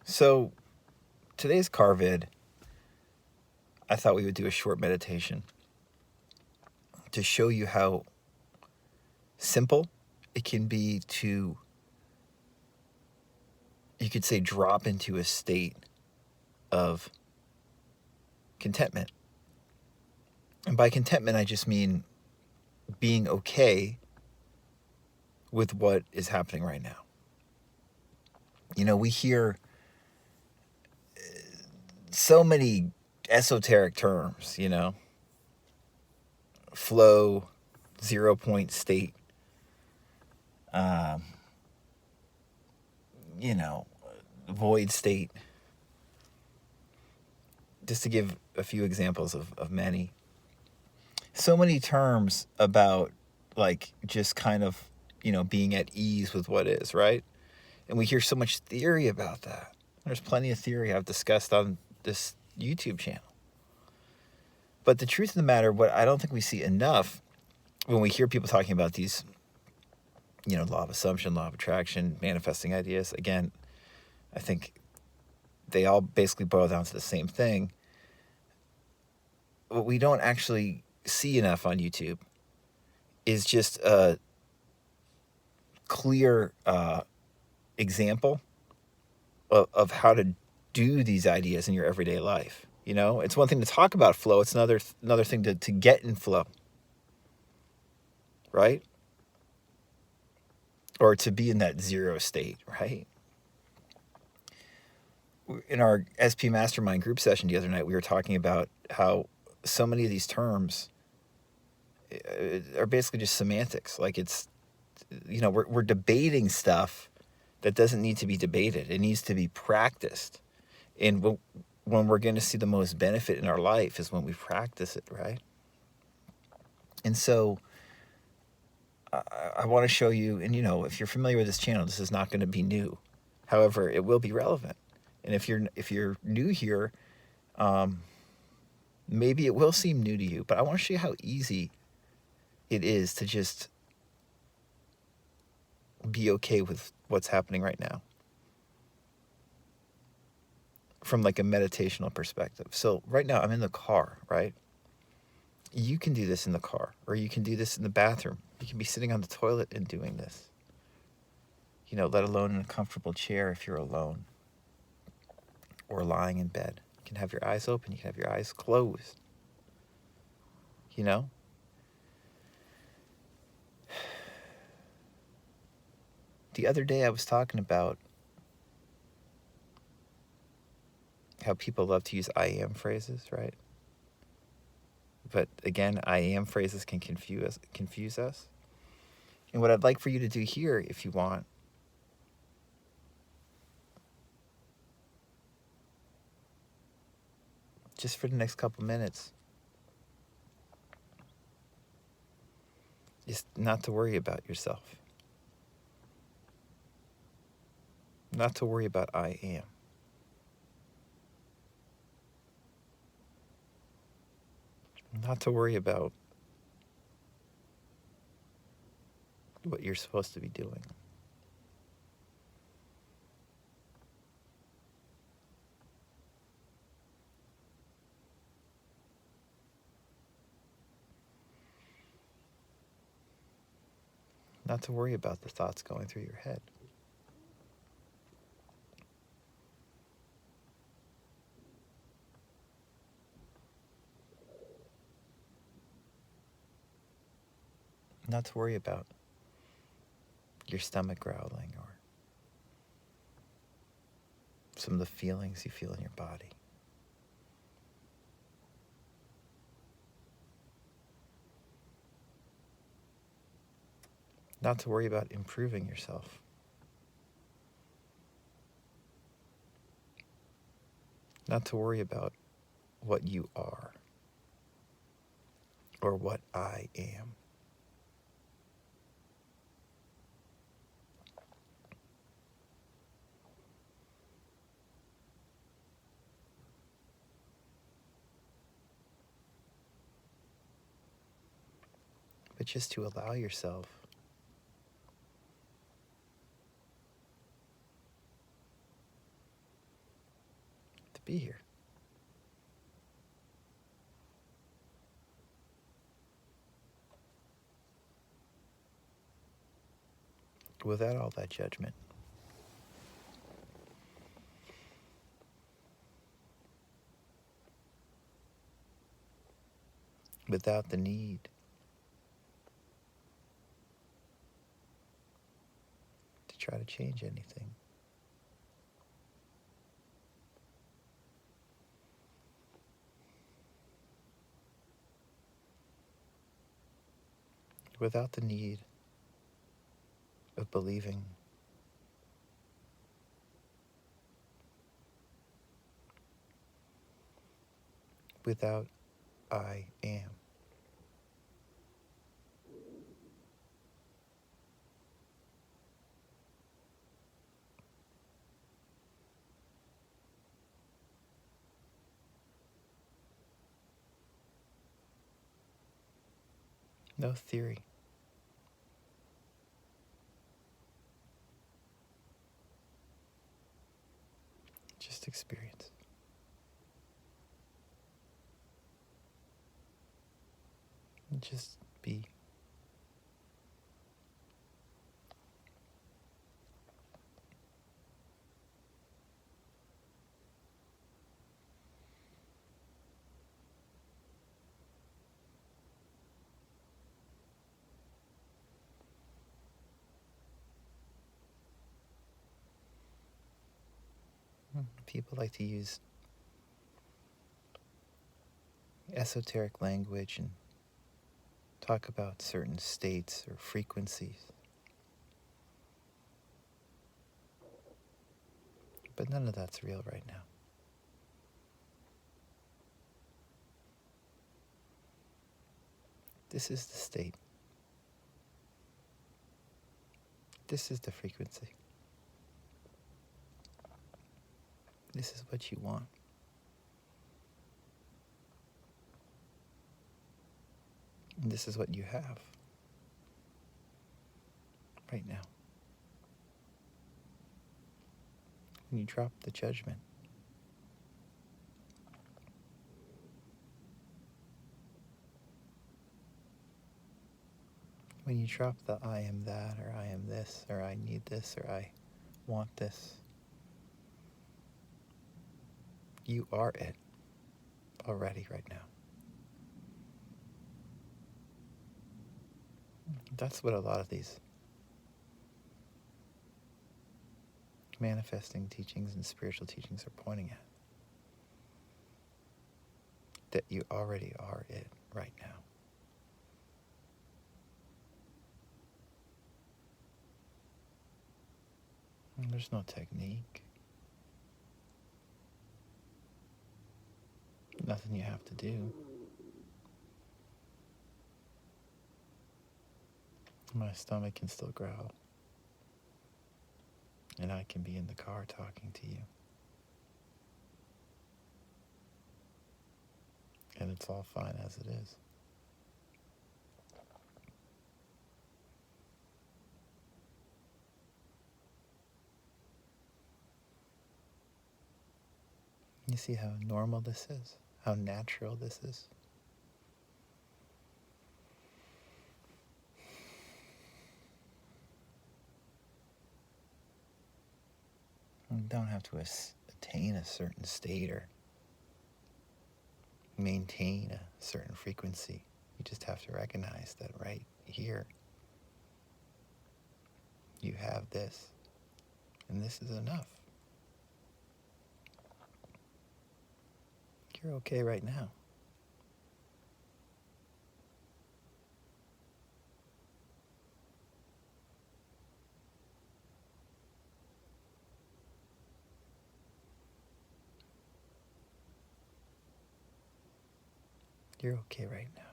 So, today's car vid, I thought we would do a short meditation to show you how simple it can be to, you could say, drop into a state of contentment. And by contentment, I just mean being okay with what is happening right now. You know, we hear so many esoteric terms, flow, 0 point state, um, you know, void state, just to give a few examples of many. So many terms about like just kind of, being at ease with what is, right? And we hear so much theory about that. There's plenty of theory I've discussed on this YouTube channel. But the truth of the matter, what I don't think we see enough when we hear people talking about these, law of assumption, law of attraction, manifesting ideas, again, I think they all basically boil down to the same thing. What we don't actually see enough on YouTube is just a clear example of how to do these ideas in your everyday life. It's one thing to talk about flow. It's another thing to get in flow, right? Or to be in that zero state, right? In our SP Mastermind group session the other night, we were talking about how so many of these terms are basically just semantics. Like it's, we're debating stuff that doesn't need to be debated. It needs to be practiced. And when we're going to see the most benefit in our life is when we practice it, right? And so I want to show you, and if you're familiar with this channel, this is not going to be new. However, it will be relevant. And if you're new here, maybe it will seem new to you, but I want to show you how easy it is to just be okay with what's happening right now from like a meditational perspective. So right now I'm in the car, right? You can do this in the car, or you can do this in the bathroom. You can be sitting on the toilet and doing this, let alone in a comfortable chair if you're alone, or lying in bed. You can have your eyes open, you can have your eyes closed, The other day I was talking about how people love to use I am phrases, right? But again, I am phrases can confuse us. And what I'd like for you to do here, if you want, just for the next couple minutes, is not to worry about yourself. Not to worry about I am. Not to worry about what you're supposed to be doing. Not to worry about the thoughts going through your head. Not to worry about your stomach growling or some of the feelings you feel in your body. Not to worry about improving yourself. Not to worry about what you are or what I am. But just to allow yourself be here. Without all that judgment. Without the need to try to change anything. Without the need of believing without I am. No theory. Just experience. And just be. People like to use esoteric language and talk about certain states or frequencies. But none of that's real right now. This is the state. This is the frequency. This is what you want. And this is what you have right now. When you drop the judgment, when you drop the I am that, or I am this, or I need this, or I want this, you are it already right now. That's what a lot of these manifesting teachings and spiritual teachings are pointing at. That you already are it right now. And there's no technique. Nothing you have to do. My stomach can still growl. And I can be in the car talking to you. And it's all fine as it is. You see how normal this is? How natural this is? You don't have to attain a certain state or maintain a certain frequency. You just have to recognize that right here, you have this, and this is enough. You're okay right now. You're okay right now.